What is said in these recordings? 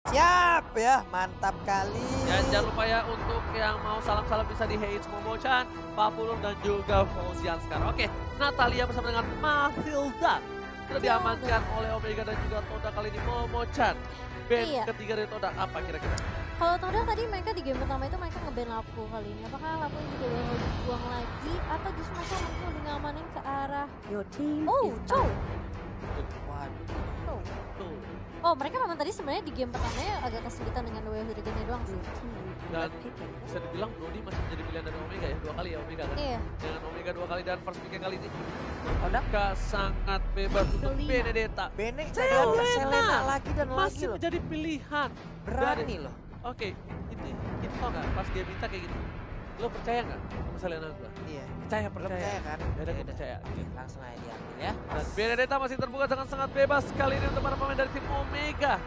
Siap ya, mantap kali. Dan jangan lupa ya untuk yang mau salam-salam bisa di Heights Momo-chan, Papulur dan juga Fauzian sekarang. Oke, Natalia bersama dengan Matilda sudah diamankan oleh Omega dan juga Toda kali ini Momo-chan. Band ketiga dari Toda apa kira-kira? Kalau Toda tadi mereka di game pertama itu mereka nge-ban Lapu kali ini. Apakah Lapu juga bakal dibuang lagi atau justru mereka mungkin udah ngamanin ke arah Chow. Waduh. Tuh. Oh, mereka memang tadi sebenarnya di game pertamanya agak kesulitan dengan Way of the Dragon doang sih. Dan bisa dibilang Brody masih menjadi pilihan dari Omega ya, 2 kali ya Omega kan? Iya. Dengan Omega 2 kali dan first pick kali ini. Omega sangat bebas untuk Benedetta. Selena lagi dan lagi masih menjadi pilihan. Berani loh. Oke, itu tau gak pas dia minta kayak gitu. Lo percaya gak sama Selena gua? Iya. Percaya kan? Ya udah gue percaya. Oke, langsung aja diambil ya. Dan Benedetta masih terbuka dengan sangat bebas kali ini untuk para pemain dari tim Omega.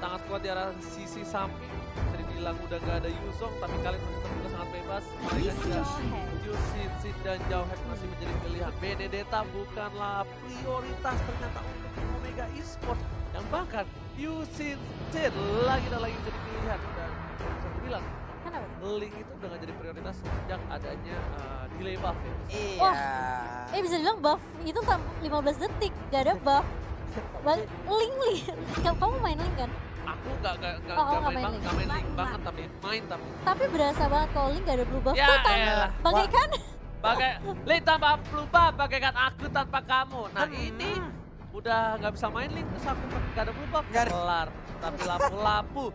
Sangat kuat di arah sisi samping. Bisa dibilang udah gak ada Yuzong, tapi kali ini masih terbuka sangat bebas. Mereka juga Yusin dan Jauhead masih menjadi pilihan. Benedetta bukanlah prioritas ternyata untuk tim Omega Esports. Yang bahkan Yusin lagi dan lagi menjadi pilihan. Dan bisa dibilang Link itu udah gak jadi prioritas sejak adanya delay buff ya. Iya. Wah, bisa dibilang buff itu 15 detik, gak ada buff. Link. Kamu main Link kan? Aku gak main Link banget tapi main. Tapi berasa banget kalau Link gak ada blue buff ya, tuh bagaikan Link tanpa blue buff, bagaikan aku tanpa kamu. Nah ini udah gak bisa main Link terus aku gak ada blue buff, kelar. Tapi lapu-lapu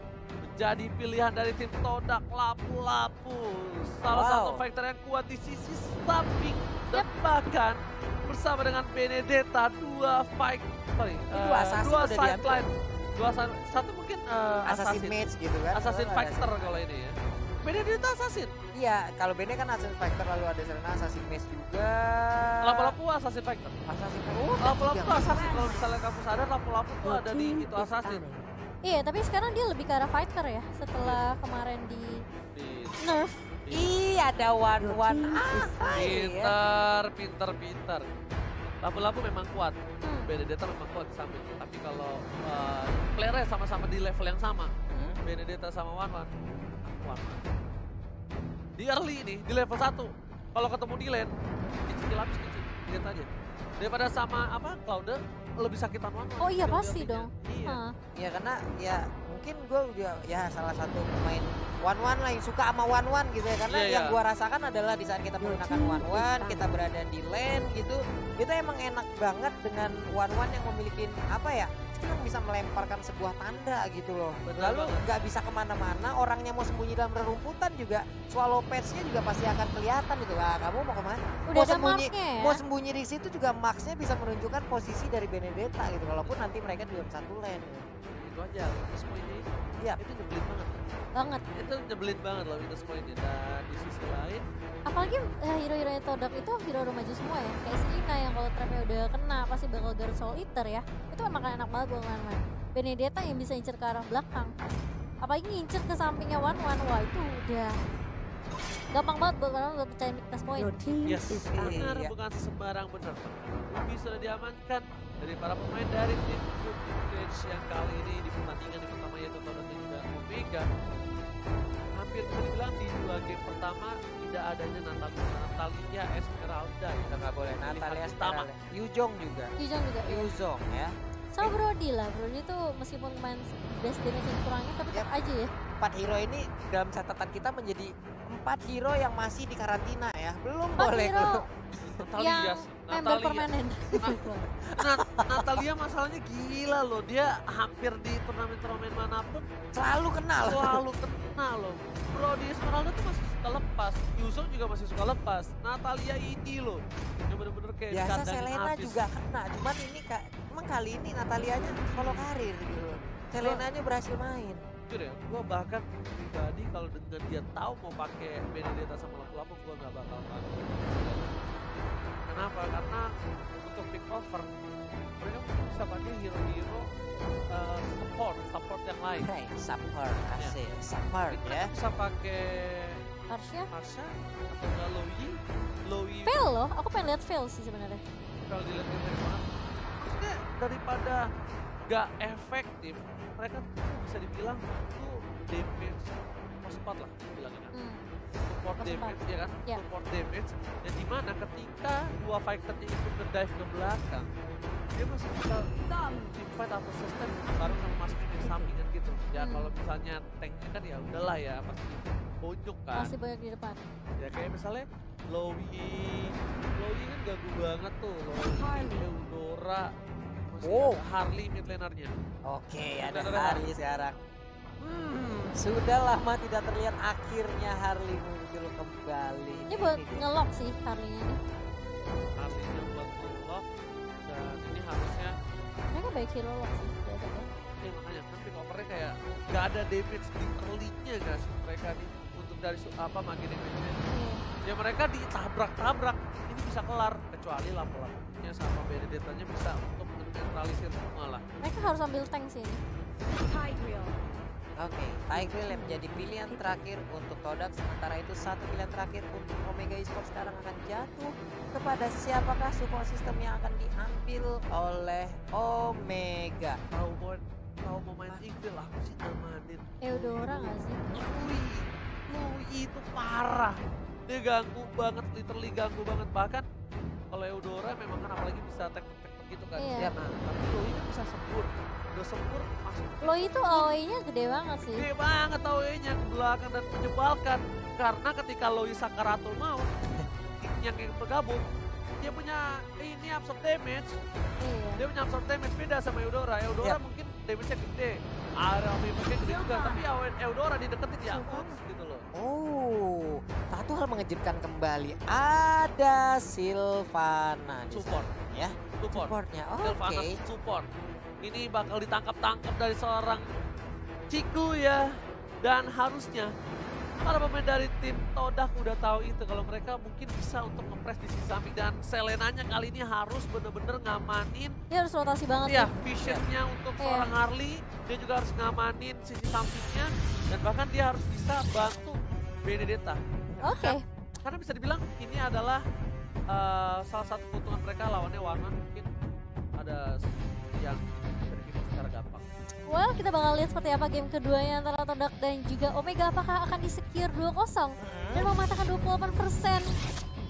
jadi pilihan dari tim Todak. Lapu-lapu salah satu fighter yang kuat di sisi samping dan bahkan bersama dengan Benedetta dua sideline, satu mungkin assassin mage gitu kan. Assassin fighter kalau ini ya. Benedetta assassin. Iya, kalau Bene kan assassin fighter, lalu ada Selena assassin mage juga. Lapu-lapu assassin fighter. Lapu-lapu assassin, kalau misalnya kamu sadar lapu-lapu tuh ada di itu assassin. Iya, tapi sekarang dia lebih ke arah fighter ya, setelah kemarin di nerf. Iya, ada one. Pinter. Lapu-lapu memang kuat. Benedetta memang kuat di samping. Tapi kalau playernya sama-sama di level yang sama, Benedetta sama One, di early ini, di level 1, kalau ketemu di lane, kecil habis. Lihat aja. Daripada sama Cloud lebih sakitan One. Oh iya pasti dong. Iya karena ya mungkin gue juga ya salah satu pemain One lah yang suka sama One gitu ya. Karena yang gue rasakan adalah di saat kita menggunakan One, kita berada di lane gitu, itu emang enak banget dengan One yang memiliki yang bisa melemparkan sebuah tanda gitu loh. Lalu nggak bisa kemana-mana, orangnya mau sembunyi dalam rerumputan juga, swallow patch-nya juga pasti akan kelihatan gitu. Wah, kamu mau kemana? Mau sembunyi di situ juga Max-nya bisa menunjukkan posisi dari Benedetta gitu. Walaupun nanti mereka di dalam satu lane. Itu aja, Windows Point-nya itu. Iya. Itu nyebelin banget. Itu nyebelin banget loh Windows Point-nya. Dan di sisi lain, apalagi hero-hero Todak itu hero udah maju semua ya. Kayak Selena yang kalau trapnya udah kena pasti bakal Guard Soul Eater ya. Itu emang enak banget buat main. Benedetta yang bisa ngincer ke arah belakang. Apalagi ngincer ke sampingnya One, wah itu udah gampang banget buat orang udah percaya Miknas Point. Yes, benar, bukan sembarang benar. Ruby sudah diamankan dari para pemain dari tim Footage yang kali ini di pertandingan yang pertama yaitu Todak dan juga Omega. Hampir bisa dibilang di 2 game pertama tidak adanya Natalia Esmeralda. Kita nggak boleh Natalia Esmeralda. Yuzong juga ya. Sama Brody lah, Brody tuh meskipun main best damage yang kurangnya tapi tetap aja ya. 4 hero ini dalam catatan kita menjadi 4 hero yang masih di karantina ya. Belum boleh hero Natalia. Member permanen. Natalia masalahnya gila loh, dia hampir di turnamen manapun selalu kena loh. Brody Esmeralda tuh masih suka lepas, Yuzong juga masih suka lepas. Natalia ini loh, yang bener-bener kayak biasa Selena juga kena, cuman ini emang kali ini Natalianya solo karir gitu. Selenanya berhasil main. Jujur ya, gue bahkan pribadi kalau dengan dia tahu mau pakai Benedetta sama lapu-lapu, gue gak bakal pakai. Kenapa? Karena untuk pick over mereka bisa pakai hero-hero support yang lain. Support ya. Bisa pakai Arsha atau enggak Loui. Fail loh, aku pengen lihat fail sih sebenarnya. Kalau dilihat dari mana? Maksudnya daripada gak efektif, mereka tuh bisa dibilang tuh damage spot lah bilangnya. Support damage ya kan, support damage. Dan dimana ketika dua fighternya itu nge-dive ke belakang, dia masih bisa teamfight atau sustain baru sama masukin di sampingan gitu. Ya kalau misalnya tanknya kan ya udahlah ya pasti bonyok kan. Masih banyak di depan. Ya kayak misalnya Lowy kan ganggu banget tuh. Lowy, Eudora, masih ada Harley mid lanernya. Oke, ada Harley sekarang. Sudah lama tidak terlihat, akhirnya Harley muncul kembali. Ini buat nge-lock sih Harley-nya nih. Harley-nya buat nge-lock dan ini harusnya Mereka baik hero lock sih biasanya. ya makanya kan pick over-nya kayak gak ada damage di early-nya gak sih mereka nih untuk dari magi damage-nya. Ya mereka ditabrak-tabrak, ini bisa kelar kecuali lampu-lampunya sama Benedetta-nya bisa untuk menetralisir semua lah. Mereka harus ambil tank sih ini. Oke, Tigreal yang menjadi pilihan terakhir untuk Todak. Sementara itu satu pilihan terakhir untuk Omega Esports sekarang akan jatuh kepada siapakah support system yang akan diambil oleh Omega. Tahu mau main Tigreal aku sih namanin Eudora gak sih? Lui itu parah. Dia ganggu banget, literally ganggu banget. Bahkan kalau Eudora memang kan apalagi bisa tek-tek gitu kan. Iya. Ya, tapi Lui kan bisa sempur. Udah sempur masuk. Lo itu AOE-nya gede banget sih. Gede banget AOE-nya ke belakang dan menyebalkan. Karena ketika Lui Sakaratul Maut yang bergabung, dia punya ini absorb damage. Iya. Dia punya absorb damage beda sama Eudora. Eudora mungkin damage-nya gede. Arami mungkin gede juga, tapi Eudora dideketin ya gitu loh. Oh, satu hal mengejutkan kembali. Ada Sylvana di Support. sana, ya. Supportnya, Sylvana oke. support. Ini bakal ditangkap-tangkap dari seorang Ciku ya. Dan harusnya para pemain dari tim Todak udah tahu itu kalau mereka mungkin bisa untuk ngepres di sisi samping. Dan Selenanya kali ini harus bener-bener ngamanin. Dia harus rotasi banget Ya, sih. visionnya untuk seorang Harley. Dia juga harus ngamanin sisi sampingnya. Dan bahkan dia harus bisa bantu Benedetta. Oke. Karena bisa dibilang ini adalah salah satu keuntungan mereka lawannya Warman. Mungkin ada yang bisa secara gampang. Well, kita bakal lihat seperti apa game keduanya antara Todak dan juga Omega. Apakah akan di-secure 2-0 dan mematahkan 28%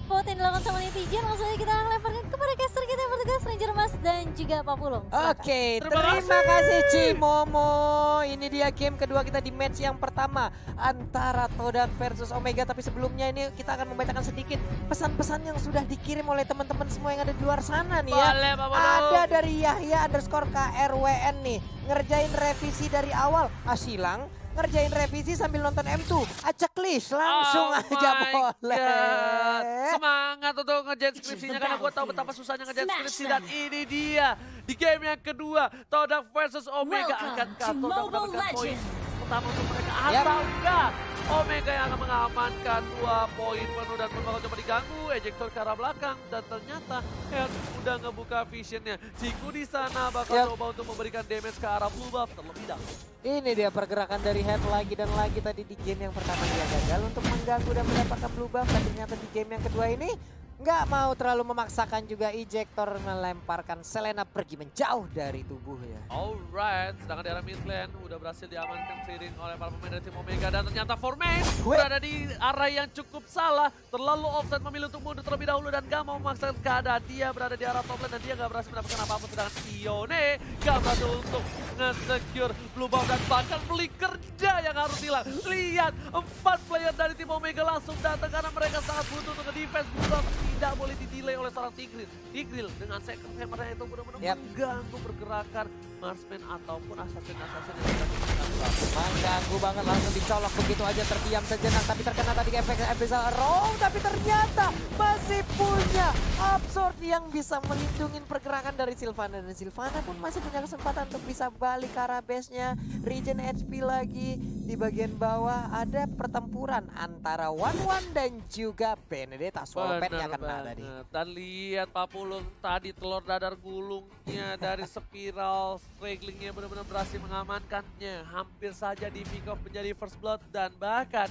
vote yang dilakukan sama netizen. Langsung aja kita akan lemparkan kepada caster kita yang bertugas Ranger Mas dan juga Pak Pulung. Oke, terima kasih Cimomo. Ini dia game kedua kita di match yang pertama antara Todak versus Omega. Tapi sebelumnya ini kita akan membacakan sedikit pesan-pesan yang sudah dikirim oleh teman-teman semua yang ada di luar sana nih ya. Boleh, Pak Pulung. Ada dari Yahya_KRWN nih, ngerjain revisi dari awal. Asilang ngerjain revisi sambil nonton M2. Acak list langsung aja boleh. God. Semangat untuk ngerjain skripsinya karena gue tahu betapa susahnya ngerjain skripsi. Dan ini dia di game yang kedua Todak versus Omega. Akankah Todak mendapatkan poin pertama untuk mereka atau enggak? Omega yang akan mengamankan 2 poin penuh dan bakal coba diganggu. Ejector ke arah belakang dan ternyata Head udah ngebuka visionnya. Ciku di sana bakal coba untuk memberikan damage ke arah blue buff terlebih dahulu. Ini dia pergerakan dari Head lagi dan lagi. Tadi di game yang pertama dia gagal untuk mengganggu dan mendapatkan blue buff. Dan ternyata di game yang kedua ini nggak mau terlalu memaksakan juga. Ejector melemparkan Selena pergi menjauh dari tubuhnya. Alright, sedangkan di arah mid lane udah berhasil diamankan clearing oleh para pemain dari tim Omega. Dan ternyata Formain berada di arah yang cukup salah. Terlalu offset, memilih untuk mundur terlebih dahulu dan gak mau memaksakan keadaan. Dia berada di arah top lane dan dia gak berhasil mendapatkan apapun. Sedangkan Ione gak berhasil untuk nge-secure blue buff dan bahkan beli kerja yang harus hilang. Lihat, 4 player dari tim Omega langsung datang karena mereka sangat butuh untuk nge-defense blue buff. Tidak boleh di-delay oleh seorang Tigreal dengan second hammer-nya itu benar-benar mengganggu pergerakan marksman ataupun assassin-assassin yang sedang dilakukan. Mengganggu banget, langsung dicolok begitu aja, terdiam sejenak. Tapi terkena tadi efek Abyssal Roam. Tapi ternyata masih punya absorb yang bisa melindungi pergerakan dari Sylvana. Dan Sylvana pun masih punya kesempatan untuk bisa balik ke arah base-nya. Regen HP lagi. Di bagian bawah ada pertempuran antara Wanwan dan juga Benedetta. Swallowpad-nya kena tadi. Dan lihat Pak Pulung tadi telur dadar gulungnya dari spiral stragglingnya benar-benar berhasil mengamankannya. Hampir saja di pick off menjadi first blood dan bahkan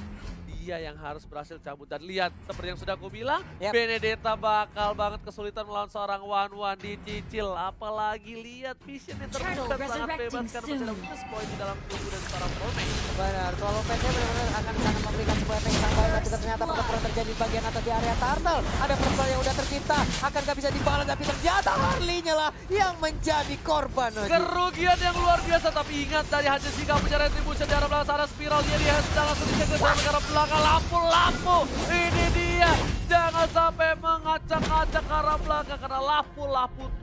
dia yang harus berhasil cabut. Dan lihat, seperti yang sudah aku bilang, Yap. Benedetta bakal banget kesulitan melawan seorang One dicicil. Apalagi lihat vision yang terbuka sangat bebas karena masih ada minus point di dalam tubuh dari seorang Promake. Benar, solo PC benar-benar akan sangat memberikan sebuah efek yang baik, tapi ternyata pertempuran terjadi di bagian atas di area turtle. Ada pertempuran yang udah tercipta, akan gak bisa dibalas, tapi ternyata Harley-nya lah yang menjadi korban. Kerugian yang luar biasa, tapi ingat dari Haji Sika punya retribution di arah belakang sana, spiral dia lihat sedang langsung dicek ke arah belakang, lampu, ini dia. Jangan sampai mengacak-acak ke arah belakang karena lampu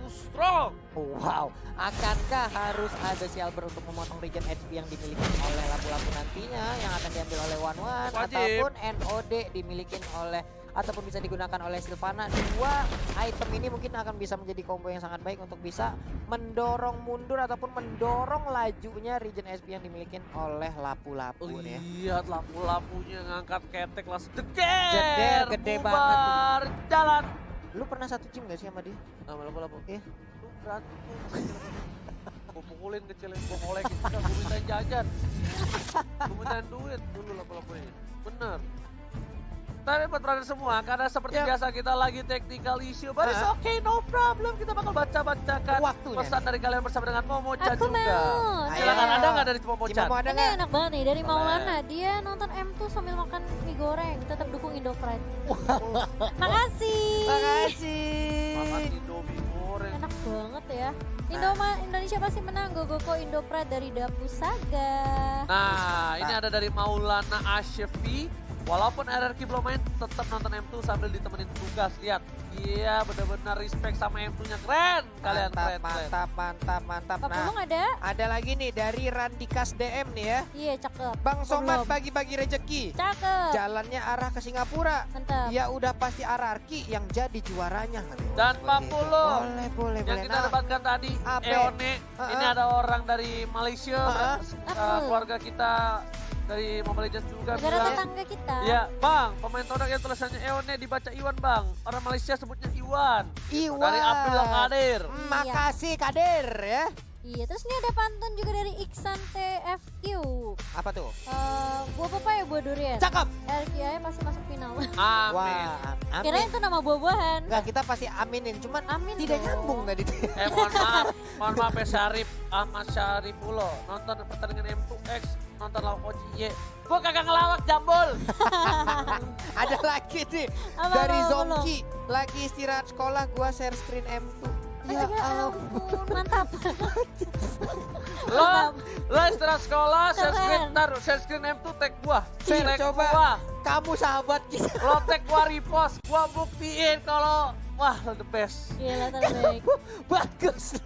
too strong. Wow, akankah harus ada Silver untuk memotong regen HP yang dimiliki oleh lampu-lampu nantinya yang akan diambil oleh One Wajib. ataupun NOD dimiliki oleh ataupun bisa digunakan oleh Sylvana. Dua item ini mungkin akan bisa menjadi combo yang sangat baik untuk bisa mendorong mundur ataupun mendorong lajunya regen HP yang dimiliki oleh lapu-lapu nih ya. Lihat lampu-lampunya ngangkat ketek langsung jeder, Jeder, gede banget tuh. bubar, jalan. Lu pernah satu gym gak sih sama dia? Sama lampu-lampu. Iya. Lu berantem gue pukulin kecilin, gue kolekin, gue mintain jajan. Gue mintain duit dulu lampu-lampunya. Bener. Tapi buat brother semua, karena seperti biasa kita lagi technical issue, but it's okay, no problem. Kita bakal baca-bacakan Waktunya pesan dari kalian bersama dengan Momo-chan Aku juga. mau. Silakan, Ayo. ada nggak dari Momo-chan? Cimomo ada Ini nggak? enak banget nih dari Boleh. Maulana. Dia nonton M2 sambil makan mie goreng. Tetap dukung Indo Pride. Makasih. Makasih. Makan Indomie goreng. Enak banget ya. Indonesia pasti menang. Go Indo Pride dari Dapu Saga. Nah, ini ada dari Maulana Ashefi. Walaupun RRQ belum main, tetap nonton M2 sambil ditemenin tugas. Lihat, iya benar-benar respect sama M2-nya. Keren kalian, keren. Mantap. Pak Nah, Pulung ada? ada lagi nih dari Randikas DM nih ya. Iya, cakep. Bang Somat Belum. bagi-bagi rezeki. Cakep. Jalannya arah ke Singapura. Mantap. Ya udah pasti RRQ yang jadi juaranya. Dan Pak Pulung, Boleh. yang kita Nah, dapatkan tadi, Ape. Eone. Ini ada orang dari Malaysia, keluarga kita dari Mobile Legends juga Negara bilang. tetangga kita. Ya, Bang, pemain Todak yang tulisannya Eone dibaca Iwan, Bang. Orang Malaysia sebutnya Iwan. Iwan. Dari Abdullah Kadir. Makasih Kadir ya. Iya, terus ini ada pantun juga dari Iksan TFQ. Apa tuh? Buah papaya, buah durian. Cakep. RQI pasti masuk final. Amin. Wah, Kirain amin. itu nama buah-buahan. Enggak, kita pasti aminin. Cuman Amin tidak dong. nyambung nggak di Mohon maaf ya Syarif, Ahmad Syarifulo. Nonton pertandingan M2X, nonton lawan Oji. Gua kagak ngelawak jambul. Ada lagi nih Apa, dari apa, Zongki. Lagi istirahat sekolah gua share screen M2. Ya ampun, mantap. Lo istirahat sekolah, share Keren. screen, ntar share screen M2 tag gua. Share, Tag coba. gua. Kamu sahabat kita. Lo tag gua repost, gua buktiin kalau wah lo the best. Gila, terbaik. Bagus.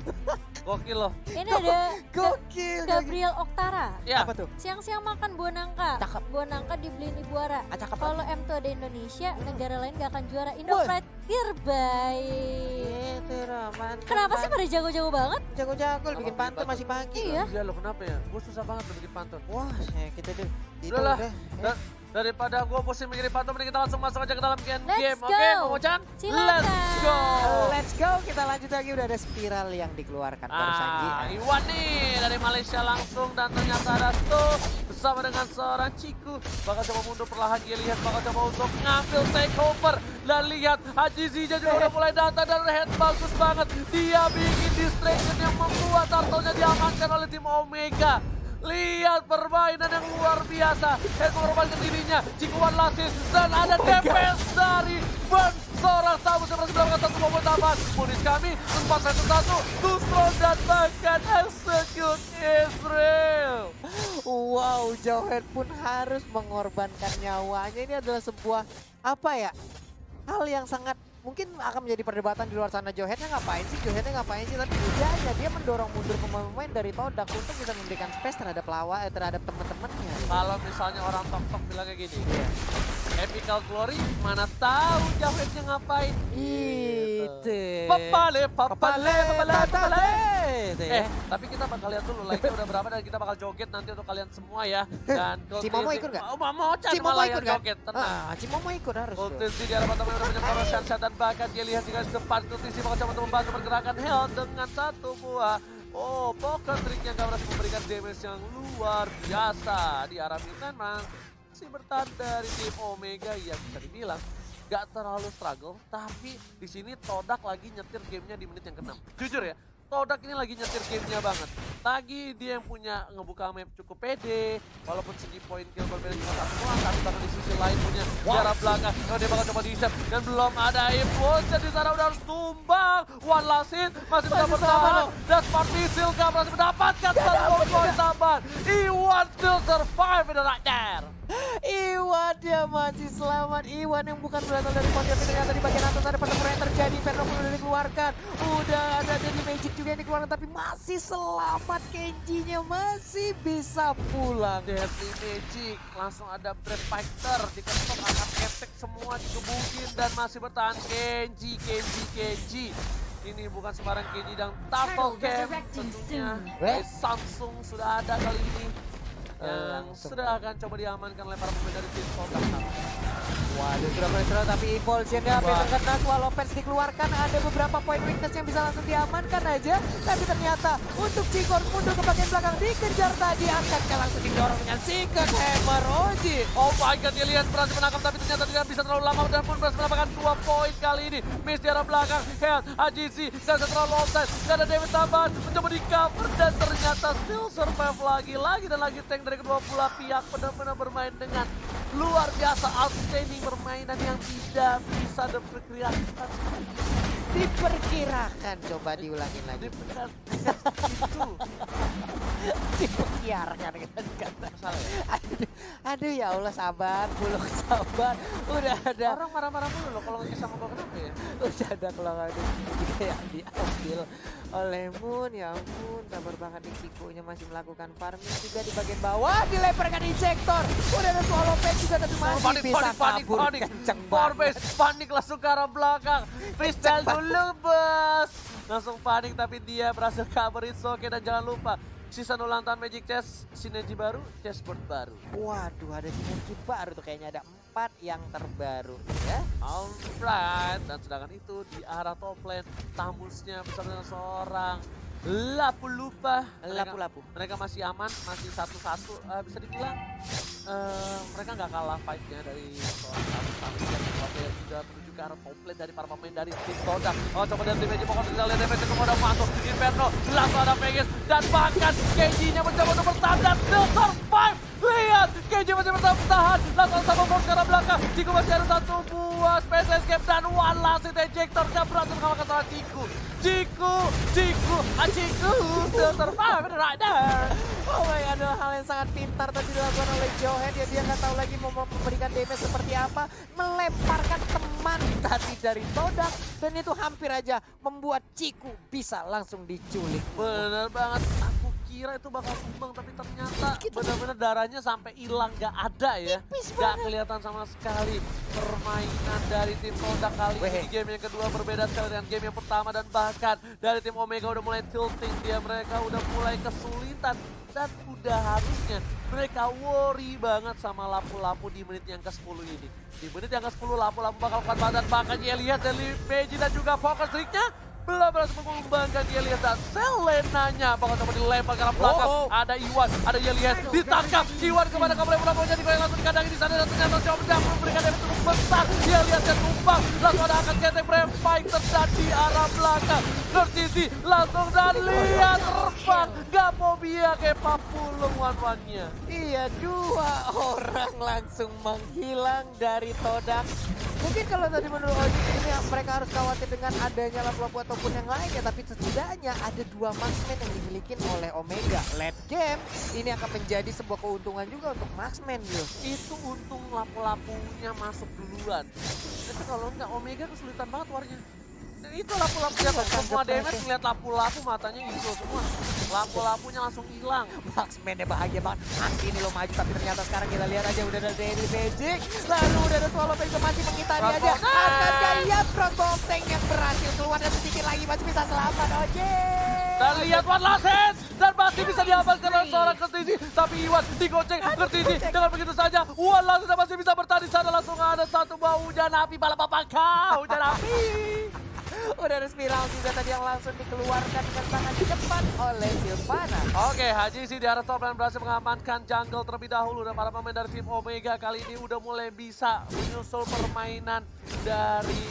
Gokil lo. Ini ada Gokil. Gabriel Oktara. Ya. Apa tuh? Siang-siang makan buah nangka. Cakep. Buah nangka dibeliin Ibu Ara. Cakep. Kalau M2 ada Indonesia, negara lain gak akan juara. Indo Woi. Pride terbaik. Gitu, mantap. Kenapa sih pada jago-jago banget? jago-jago bikin Apa pantun bikin masih pagi. Iya. Iya lo kenapa ya? Gua susah banget lo bikin pantun. Wah, kita deh. Udah lah. Daripada gue pusing mikirin pantun, mending kita langsung masuk aja ke dalam game. Let's Oke, go. Momo-chan? Silakan. Let's go. Let's go, kita lanjut lagi. Udah ada spiral yang dikeluarkan barusan Ji. Iwan nih dari Malaysia langsung dan ternyata ada tuh bersama dengan seorang Ciku. Bakal coba mundur perlahan, dia lihat bakal coba untuk ngambil takeover. Dan lihat Haji Zija juga udah mulai datang dan head bagus banget. Dia bikin distraction yang membuat turtle-nya diamankan oleh tim Omega. Lihat permainan yang luar biasa. Head mengorbankan dirinya. Cikuan Lasis dan ada DPS dari Ben. Seorang Samus yang berhasil mendapatkan satu momen tambahan. Munis kami 4-1, Tustron dan bahkan execute Israel. Wow, Jauhead pun harus mengorbankan nyawanya. Ini adalah sebuah apa ya? Hal yang sangat mungkin akan menjadi perdebatan di luar sana. Jauheadnya ngapain sih? Tapi dia mendorong mundur pemain dari Todak untuk bisa memberikan space terhadap terhadap teman-temannya. Kalau misalnya orang tok-tok bilangnya gini, Epical Glory mana tahu Jauheadnya ngapain. Itu. Papale. Ya. Tapi kita bakal lihat dulu like-nya udah berapa dan kita bakal joget nanti untuk kalian semua ya. Dan Cimomo ikut nggak? Mau-mau Cimomo malah ikut yang kan? joget, tenang. Cimomo ikut harus. Bro. Ultisi di arah pertama udah banyak orang Shanshan dan bahkan dia lihat juga depan Ultisi bakal coba untuk membantu pergerakan Hell dengan satu buah. Oh, poker triknya gak berhasil memberikan damage yang luar biasa di arah Midland, Mang. masih bertahan dari tim Omega yang bisa dibilang gak terlalu struggle, tapi di sini Todak lagi nyetir gamenya di menit yang ke-6. Jujur ya, Todak ini lagi nyetir gamenya banget. Lagi dia yang punya ngebuka map cukup pede, walaupun segi poin kill berbeda cuma satu doang, tapi bahkan di sisi lain punya jarak belakang. Kalau dia bakal coba di-set dan belum ada influencer di sana, udah harus tumbang. One last hit, masih bisa bertahan. Dan Sparty Silka masih mendapatkan satu poin tambahan. Iwan still survive in the right there. Iwan dia masih selamat. Iwan yang bukan berasal dari pon, tapi ternyata di bagian atas ada pertempuran yang terjadi. Inferno pun udah dikeluarkan. Udah ada jadi Magic juga yang dikeluarkan, tapi masih selamat. Kenji-nya masih bisa pulang. Deadly Magic, langsung ada Brad Fighter, diketok angkat ketek semua dikebukin dan masih bertahan Kenji. Ini bukan sembarang Kenji dan Tackle Cam tentunya. Samsung sudah ada kali ini. Yang sudah akan coba diamankan oleh para pemain dari tim Todak. Waduh, sudah bergerak tapi Evolution-nya hampir terkena. Swallow Pants dikeluarkan, ada beberapa poin weakness yang bisa langsung diamankan aja. Tapi ternyata untuk Cikor mundur ke bagian belakang, dikejar tadi, angkatnya langsung didorong dengan Secret Hammer Oji. Oh my god, dia lihat berhasil menangkap tapi ternyata tidak bisa terlalu lama dan pun berhasil mendapatkan 2 poin kali ini. Miss di arah belakang, Head, AGC, gak bisa terlalu offside, gak ada damage tambahan, mencoba di cover dan ternyata still survive lagi dan lagi tank dari kedua belah pihak benar-benar bermain dengan luar biasa outstanding, permainan yang tidak bisa diperkirakan. Diperkirakan, coba diulangin lagi. Diperkirakan kata. Salah ya? Aduh ya Allah, sabar, Buluk sabar. Udah ada. Orang marah-marah mulu loh kalau nge-kiss sama gue, kenapa ya? Udah ada kelangan kayak diambil oleh Moon. Ya ampun, sabar banget nih, Kikunya masih melakukan farming juga di bagian bawah. Dilemparkan injektor. Udah ada Swallow Pants juga tapi masih bisa kabur. Kenceng banget. Panik langsung ke arah belakang. Freestyle dulu bos. Langsung panik tapi dia berhasil cover, it's okay. Dan jangan lupa season ulang tahun Magic Chess, sinergi baru, chessboard baru. Waduh, ada sinergi baru tuh, kayaknya ada 4 yang terbaru ya. Alright, dan sedangkan itu di arah top lane, Tamusnya bersama dengan seorang Lapu-Lupa. Mereka masih aman, masih 1-1. Bisa dibilang mereka nggak kalah fight-nya dari seorang Tamus yang juga menuju ke arah top lane dari para pemain dari tim Todak. Oh, coba lihat tim Magic, pokoknya kita lihat damage semua udah masuk. Inferno, langsung ada Vegas, dan bahkan Kenji-nya mencoba untuk bertahan dan still survive. Lihat, Kenji masih bertahan, langsung sama box ke arah belakang. Ciku masih ada 1 buah Space Escape dan one last hit ejector-nya berhasil mengalahkan seorang Ciku. Ciku, still survive right there. Oh my god, adalah hal yang sangat pintar tadi dilakukan oleh Johan. Ya, dia nggak tahu lagi mau memberikan damage seperti apa. Melemparkan teman tadi dari Todak. Dan itu hampir aja membuat Ciku bisa langsung diculik. Bener banget, aku kira itu bakal tumbang tapi ternyata benar-benar darahnya sampai hilang, gak ada ya. Gak kelihatan sama sekali permainan dari tim Todak kali ini. Di game yang kedua berbeda sekali dengan game yang pertama, dan bahkan dari tim Omega udah mulai tilting dia, mereka udah mulai kesulitan. Dan udah harusnya mereka worry banget sama Lapu-Lapu di menit yang ke-10 ini. Di menit yang ke-10 Lapu-Lapu bakal kuat banget, dan bahkan dia lihat dari Meiji dan juga Focus Trick-nya belum berhasil mengembangkan. Dia lihat dan Selenanya bakal coba dilempar ke arah belakang. Ada Iwan, ada Yelian, ditangkap. Iwan kepada Kabel Bola jadi goyang langsung dikandangin di sana, dan ternyata coba mendapat memberikan damage cukup besar. Dia lihat dan tumpang, langsung ada angkat ketek Brave Fighter dan di arah belakang. Tersisi langsung dan lihat terbang. Gak mau biak kayak papulung one-one-nya. Iya, 2 orang langsung menghilang dari Todak. Mungkin kalau tadi menurut Oji ini mereka harus khawatir dengan adanya Lapu-Lapu ataupun yang lainnya, tapi setidaknya ada 2 marksman yang dimiliki oleh Omega. Late game ini akan menjadi sebuah keuntungan juga untuk marksman, Yus. Itu untung Lapu-Lapunya masuk duluan. Tapi kalau enggak, Omega kesulitan banget warnya. Dan itu Lapu-Lapu semua damage, ngeliat Lapu-Lapu matanya hijau semua. Lapu-Lapunya langsung hilang. Marksman-nya bahagia banget. Ini lo maju, tapi ternyata sekarang kita lihat aja udah ada Daily Magic. Lalu udah ada Swallow Pants masih mengitari aja. Akan lihat Crossbow Tank yang berhasil keluar, dan sedikit lagi masih bisa selamat. Oke. Dan lihat one last hit, dan masih bisa diamankan oleh seorang Kertisi. Tapi Iwan digoceng, Kertisi dengan begitu saja. One last hit masih bisa bertahan di sana. Langsung ada 1 buah hujan api balap apa kau, hujan api. Udah ada spiral juga tadi yang langsung dikeluarkan dengan sangat cepat oleh Sylvana. Oke, Haji sih di arah top lane berhasil mengamankan jungle terlebih dahulu. Dan para pemain dari tim Omega kali ini udah mulai bisa menyusul permainan dari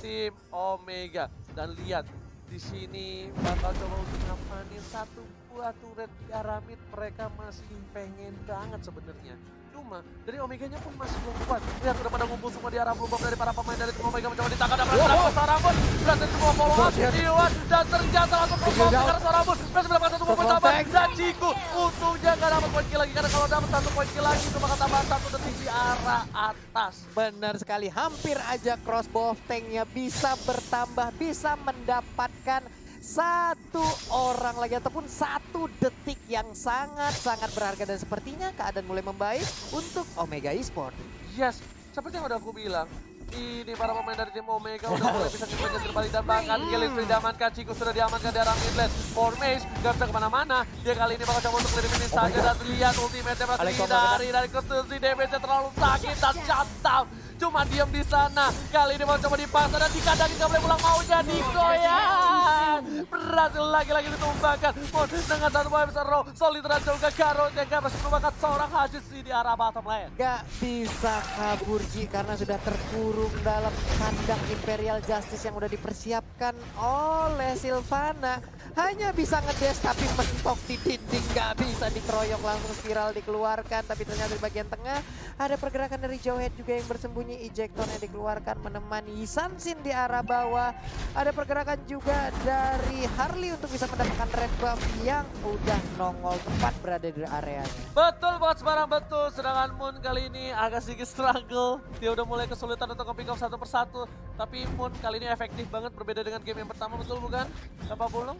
tim Omega. Dan lihat, di sini bakal coba untuk ngapain satu buah turret di arah mid. Mereka masih pengen banget sebenarnya. Cuma dari Omeganya pun masih belum kuat. Lihat udah pada ngumpul semua di arah blue bomb dari para pemain dari tim Omega mencoba ditangkap dan berhasil Sarambun. Berhasil semua follow up Iwan dan ternyata langsung crossbow karena Sarambun berhasil mendapatkan satu poin tambah dan Ciku untungnya gak dapat poin kill lagi karena kalau dapat satu poin kill lagi itu bakal tambahan 1 detik di arah atas. Benar sekali, hampir aja crossbow tanknya bisa bertambah, bisa mendapatkan satu orang lagi ataupun 1 detik yang sangat-sangat berharga dan sepertinya keadaan mulai membaik untuk Omega Esports. Yes, seperti yang udah aku bilang, ini para pemain dari tim Omega udah mulai bisa ngebanyak kembali dan bahkan Gillis sudah diamankan, Ciku sudah diamankan di arah mid lane. Formage gak bisa kemana-mana, dia kali ini bakal coba untuk eliminasi saja dan lihat ultimate-nya berhasil dihindari dari konstruksi damage-nya terlalu sakit dan shutdown. Cuma diam di sana, kali ini mau coba dipaksa dan dikadangin gak boleh pulang maunya digoyang. Berhasil lagi-lagi ditumbangkan. Mon dengan satu poin besar row, solid dan juga Garo yang gak berhasil merupakan seorang Haji di arah bottom lane. Gak bisa kabur Ji karena sudah terkurung dalam kandang Imperial Justice yang udah dipersiapkan oleh Sylvana. Hanya bisa ngedes tapi mentok di dinding, gak bisa dikeroyok, langsung spiral dikeluarkan. Tapi ternyata di bagian tengah ada pergerakan dari Jowhead juga yang bersembunyi, ejector yang dikeluarkan menemani Sansin di arah bawah. Ada pergerakan juga dari Harley untuk bisa mendapatkan red buff yang udah nongol tepat berada di areanya. Betul buat sebarang betul, sedangkan Moon kali ini agak sedikit struggle. Dia udah mulai kesulitan untuk nge-pick off satu persatu. Tapi Moon kali ini efektif banget berbeda dengan game yang pertama, betul bukan? Bapak Bulung?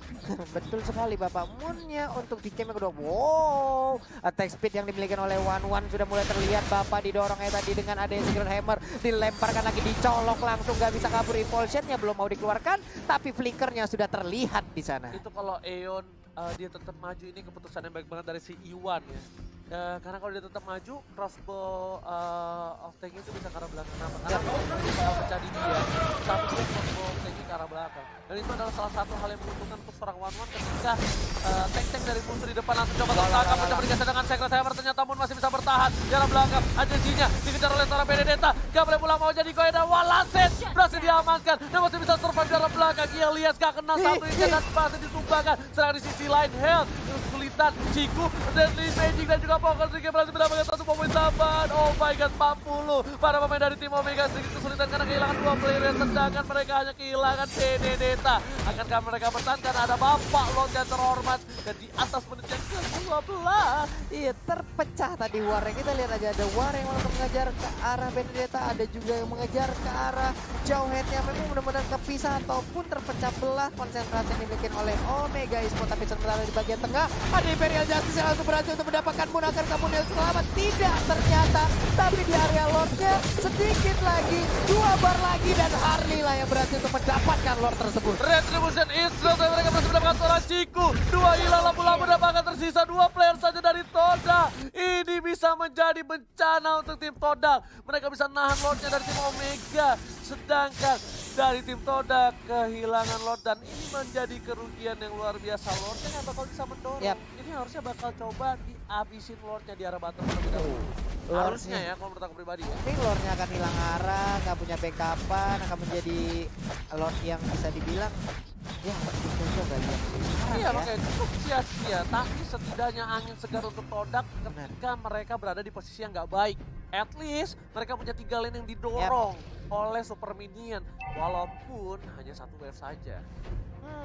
Betul sekali Bapak. Moonnya untuk di game yang kedua. Wow, attack speed yang dimiliki oleh One sudah mulai terlihat. Bapak didorongnya tadi dengan adanya Secret Hammer. Dilemparkan lagi, dicolok langsung, gak bisa kabur. Impulsionnya belum mau dikeluarkan, tapi flickernya sudah terlihat di sana. Itu kalau Aeon dia tetap maju, ini keputusan yang baik banget dari si Iwan ya. Karena kalau dia tetap maju, crossbow of tank itu bisa ke arah belakang. Kenapa? Karena kalau dia bakal pecah di dia, tapi dia crossbow of tank ke arah belakang. Dan itu adalah salah satu hal yang menguntungkan untuk seorang One ketika tank-tank dari musuh di depan langsung coba tertangkap, mencoba bergeser dengan Secret Hammer. Ternyata Moon masih bisa bertahan di arah belakang. Agensinya dikejar oleh seorang Benedetta, gak boleh pulang mau jadi koin dan Walaset berhasil diamankan dan masih bisa survive di arah belakang. Elias gak kena satu ini dan masih ditumbangkan. Sedang di sisi lain Hell kesulitan, Ciku, Deadly Magic dan juga Pokok Trigger berhasil mendapatkan satu poin tambahan. Oh my god, 40 para pemain dari tim Omega sedikit kesulitan karena kehilangan 2 player, sedangkan mereka hanya kehilangan Benedetta. Akankah mereka bertahan karena ada Bapak Lord yang terhormat dan di atas menit yang ke-12. Iya, terpecah tadi Wareng. Kita lihat aja ada Wareng yang mengejar ke arah Benedetta, ada juga yang mengejar ke arah Jowhead-nya. Memang benar-benar kepisah ataupun terpecah belah konsentrasi yang dimiliki oleh Omega Esports. Tapi sementara di bagian tengah ada Imperial Justice yang langsung berhasil untuk mendapatkan Moon. Akankah Moon yang selamat? Tidak ternyata. Tapi di area Lord-nya sedikit lagi, 2 bar lagi dan Harley lah yang berhasil untuk mendapatkan Lord tersebut. Retribution Israel dan mereka berhasil mendapatkan seorang Ciku. 2 hilang lampu-lampu mendapatkan tersisa 2 player saja dari Toda. Ini bisa menjadi bencana untuk tim Toda. Mereka bisa nahan Lordnya dari tim Omega. Sedangkan dari tim Toda kehilangan Lord dan ini menjadi kerugian yang luar biasa. Lordnya nggak bakal bisa mendorong. Ini harusnya bakal coba dihabisin Lordnya di arah bottom terlebih dahulu. Harusnya ya kalau menurut aku pribadi ya. Ini Lordnya akan hilang arah, nggak punya backupan, akan menjadi Lord yang bisa dibilang ya cocok aja. Iya makanya cukup sia-sia, tapi setidaknya angin segar untuk Todak ketika mereka berada di posisi yang nggak baik. At least mereka punya 3 lane yang didorong oleh Super Minion, walaupun hanya 1 wave saja.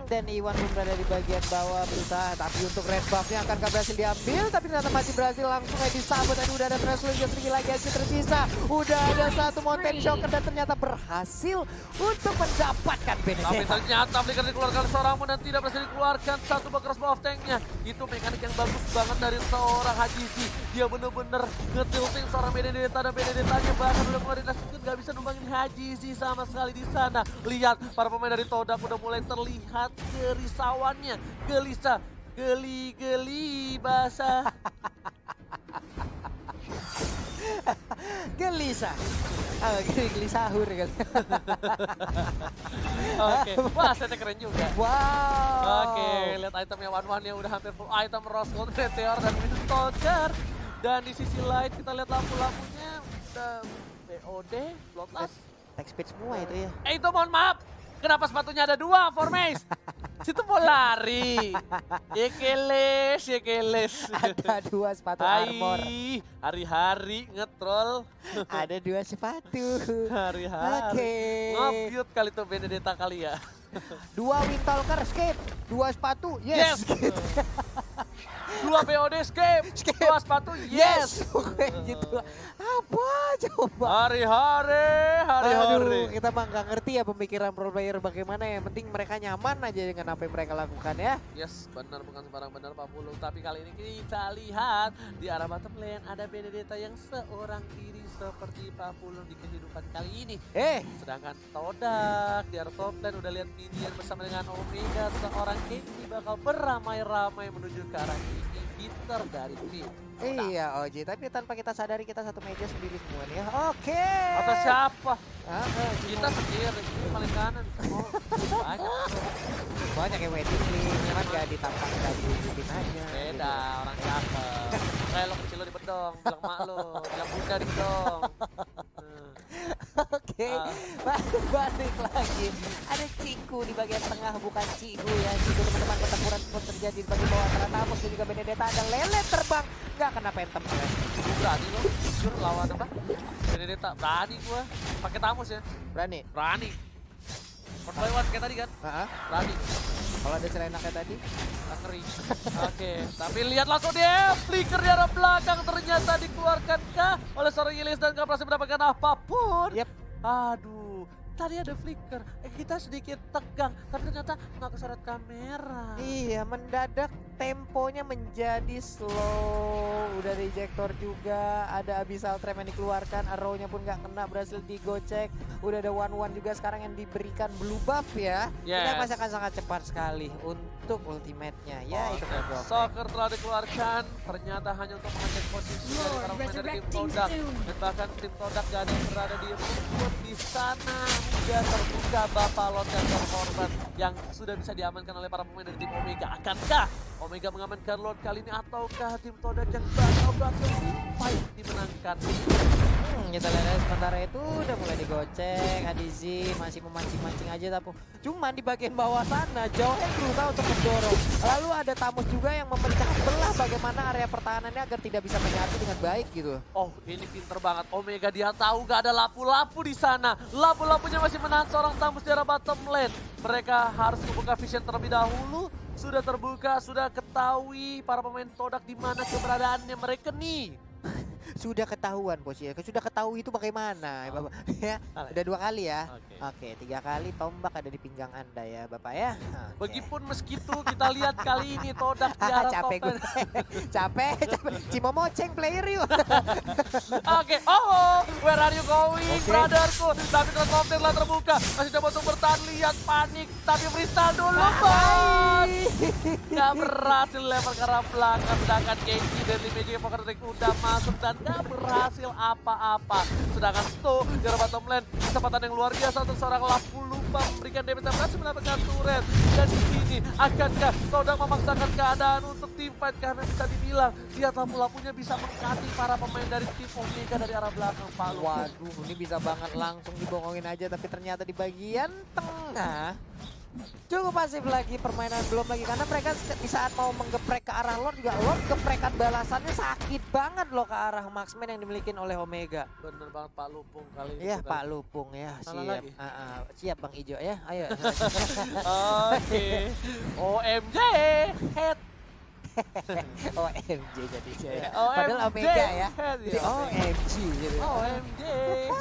Dan Iwan pun berada di bagian bawah berusaha, tapi untuk red buff-nya akankah berhasil diambil, tapi ternyata masih berhasil langsung aja disambut. Dan udah ada Threshold yang sedikit lagi aja tersisa. Udah ada 1 Mountain Shocker dan ternyata berhasil untuk mendapatkan Benedetta. Tapi ternyata flicker dikeluarkan seorang Moon dan tidak berhasil dikeluarkan 1 crossbow of tank-nya. Itu mekanik yang bagus banget dari seorang Hajisi. Dia bener-bener ngetilting seorang Benedetta dan Benedetta-nya bahkan udah ngeluarin asisten, gak bisa numbangin Hajisi sama sekali di sana. Lihat para pemain dari Todak udah mulai terlihat kerisauannya, gelisah, geli-geli basah. gelisah. Gelisahur kali. Oke, wah setnya keren juga. Wow. Oke, lihat itemnya One yang udah hampir full item, Rose Gold, Meteor, dan Wind Stalker. Dan di sisi lain kita lihat lampu-lampunya udah BOD, Bloodlust. Tech speed semua itu ya. Itu mohon maaf, kenapa sepatunya ada 2, Formace? Situ mau lari. Yekeles. Ada 2 sepatu armor. Hari-hari ngetrol. Ada 2 sepatu. Hari-hari. Oke. Nge-mute kali tuh Benedetta kali ya. 2 Windtalker escape, 2 sepatu, yes. 2 BOD escape, 2 sepatu, yes. Kayak gitu. Apa coba? Hari-hari. Aduh, kita mah nggak ngerti ya pemikiran pro player bagaimana ya. Penting mereka nyaman aja dengan apa yang mereka lakukan ya. Yes, benar, bukan sembarang benar Pak Pulu. Tapi kali ini kita lihat di arah bottom lane ada Benedetta yang seorang diri seperti Pak Pulu di kehidupan kali ini. Sedangkan Todak di arah top lane udah lihat minion bersama dengan Omega, seorang Kenji bakal beramai-ramai menuju ke arah ini bitter dari tim. Iya Oji, tapi tanpa kita sadari kita satu meja sendiri semua nih ya. Oke. Atau siapa? Kita sendiri, ini paling kanan. Oh, banyak yang waiting list, cuman gak ditampang, gak diikutin aja. Beda, orang cakep. Kayak lo kecil lo di bedong, bilang mak lo, bilang bunda di bedong. Oke, balik lagi. Ada Ciku di bagian tengah, bukan Ciku ya. Ciku teman-teman, pertempuran pun terjadi di bagian bawah antara Tamus dan juga Benedetta. Ada Lele terbang, nggak kena Phantom Slash. Berani lo, jujur lawan apa? Benedetta, berani gua. Pakai Tamus ya? Berani? Berani. One by one kayak tadi kan? Berani. Kalau ada Serena kayak tadi? Ngeri. Oke, tapi lihat langsung dia. Flicker di arah belakang ternyata dikeluarkankah oleh seorang Yelis dan gak berhasil mendapatkan apapun. Yep. Aduh, tadi ada flicker. Kita sedikit tegang, tapi ternyata nggak kesorot kamera. Iya, mendadak temponya menjadi slow. Udah rejector juga, ada Abyssal Trap yang dikeluarkan, arrow-nya pun nggak kena, berhasil digocek. Udah ada one-one juga sekarang yang diberikan blue buff ya. Ini pasti akan sangat cepat sekali untuk ultimate-nya. Ya, itu kan. Soccer telah dikeluarkan, ternyata hanya untuk mengecek posisi dari para pemain dari tim Todak. Dan bahkan tim Todak gak ada yang berada di rumput di sana. Udah terbuka Bapalot dan korban yang sudah bisa diamankan oleh para pemain dari tim Omega. Akankah Omega mengamankan Lord kali ini ataukah tim Todak yang bakal berhasil fight dimenangkan? Kita lihat sementara itu udah mulai digocek, Adizi masih memancing-mancing aja tapi cuman di bagian bawah sana Jauhnya berusaha untuk mendorong. Lalu ada Tamus juga yang memecah belah bagaimana area pertahanannya agar tidak bisa menyatu dengan baik gitu. Oh, ini pinter banget Omega, dia tahu gak ada lapu-lapu di sana. Lapu-lapunya masih menahan seorang Tamus di arah bottom lane. Mereka harus membuka vision terlebih dahulu. Sudah terbuka, sudah ketahui para pemain Todak di mana keberadaannya mereka nih. Sudah ketahuan bos ya, sudah ketahui itu bagaimana Bapak ya. Udah 2 kali ya. Oke, 3 kali tombak ada di pinggang Anda ya Bapak ya. Begipun meskitu kita lihat kali ini Todak di arah capek gue. capek. Cimo moceng player yuk. Oke, where are you going brotherku? Tapi transporter telah terbuka, masih coba untuk bertahan, lihat panik, tapi freestyle dulu bye. Gak berhasil lempar ke arah belakang, sedangkan Kenji dan Limeji Poker Trick udah masuk dan gak berhasil apa-apa. Sedangkan Sto di arah bottom lane, kesempatan yang luar biasa untuk seorang Lapulupa memberikan damage yang berhasil mendapatkan turret. Dan di sini akankah Todak memaksakan keadaan untuk team fight karena bisa dibilang lihat lampu-lampunya bisa mengkati para pemain dari tim Omega dari arah belakang Pak Lu. Waduh, ini bisa banget langsung dibongongin aja tapi ternyata di bagian tengah cukup pasif lagi, permainan belum lagi karena mereka di saat mau menggeprek ke arah Lord juga Lord geprekan balasannya sakit banget loh ke arah Marksman yang dimiliki oleh Omega. Bener banget Pak Lupung kali ini. Iya Pak Lupung ya, siap. Siap Bang Ijo ya, ayo. Oke. OMG head. OMG jadi saya. Padahal Omega ya. OMG gitu. OMG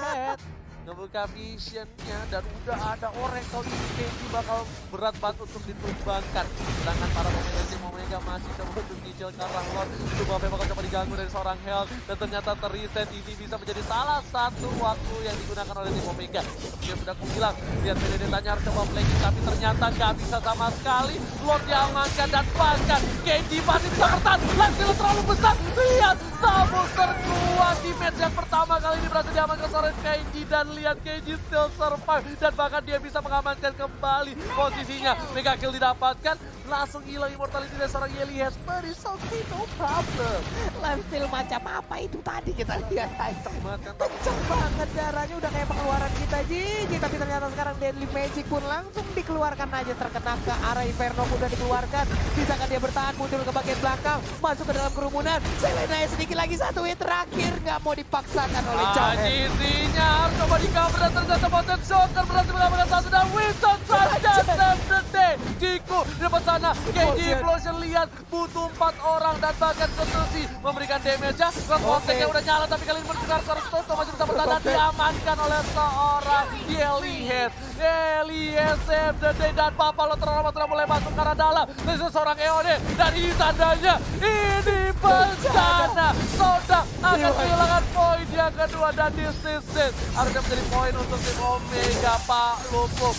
head. Ngebuka visionnya dan udah ada Oracle ini. Kenji bakal berat banget untuk ditumbangkan. Sedangkan para pemain dari tim Omega masih coba untuk nyicil ke arah Lord. Itu bakal coba diganggu dari seorang Health. Dan ternyata terreset, ini bisa menjadi salah satu waktu yang digunakan oleh tim Omega. Seperti yang sudah aku bilang, lihat Benedettanya harus coba playing tapi ternyata gak bisa sama sekali. Lord diamankan dan bahkan Kenji masih bisa bertahan. Langsung terlalu besar. Lihat, Tamus terkuat di match yang pertama kali ini berhasil diamankan oleh Kenji dan lihat Kenji still survive dan bahkan dia bisa mengamankan kembali posisinya. Mega kill didapatkan, langsung hilang immortality dari seorang Yeli Hesper. It's okay, no problem. Lifesteal macam apa itu tadi kita lihat aja. Kan Kenceng banget darahnya udah kayak pengeluaran kita Jiji. Tapi ternyata sekarang Deadly Magic pun langsung dikeluarkan aja, terkena ke arah Inferno udah dikeluarkan. Bisakah dia bertahan muncul ke bagian belakang, masuk ke dalam kerumunan. Selena sedikit lagi satu hit terakhir, nggak mau dipaksakan oleh Jared. Ajisinya harus coba di cover dan ternyata Mountain Shocker berhasil mengamankan satu dan Winston saja save the day. Jiku di depan sana, Kenji Implosion lihat butuh 4 orang dan bahkan Ketusi memberikan damage-nya. Konteknya udah nyala tapi kali ini bergerak terus Toto masih bisa bertahan dan diamankan oleh seorang Yelihead. Yelihead save the day dan Papalo terlalu mulai masuk ke arah dalam. Ini seorang EOD dan ini tandanya ini bencana. Soda akan kehilangan poin yang kedua dan this is it. Harusnya menjadi poin untuk tim Omega. Pak Lupuk,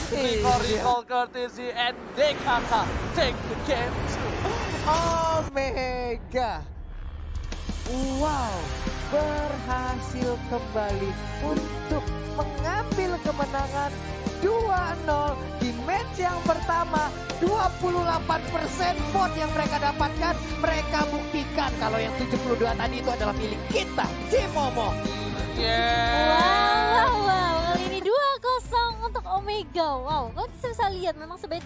recall courtesy and DKK take the game to Omega. Wow, berhasil kembali untuk mengambil kemenangan 2-0 di match yang pertama. 28% vote yang mereka dapatkan, mereka buktikan kalau yang 72 tadi itu adalah milik kita, Tim Momo. Wow, kali ini 2-0 untuk Omega. Wow, kalian bisa lihat memang sebaik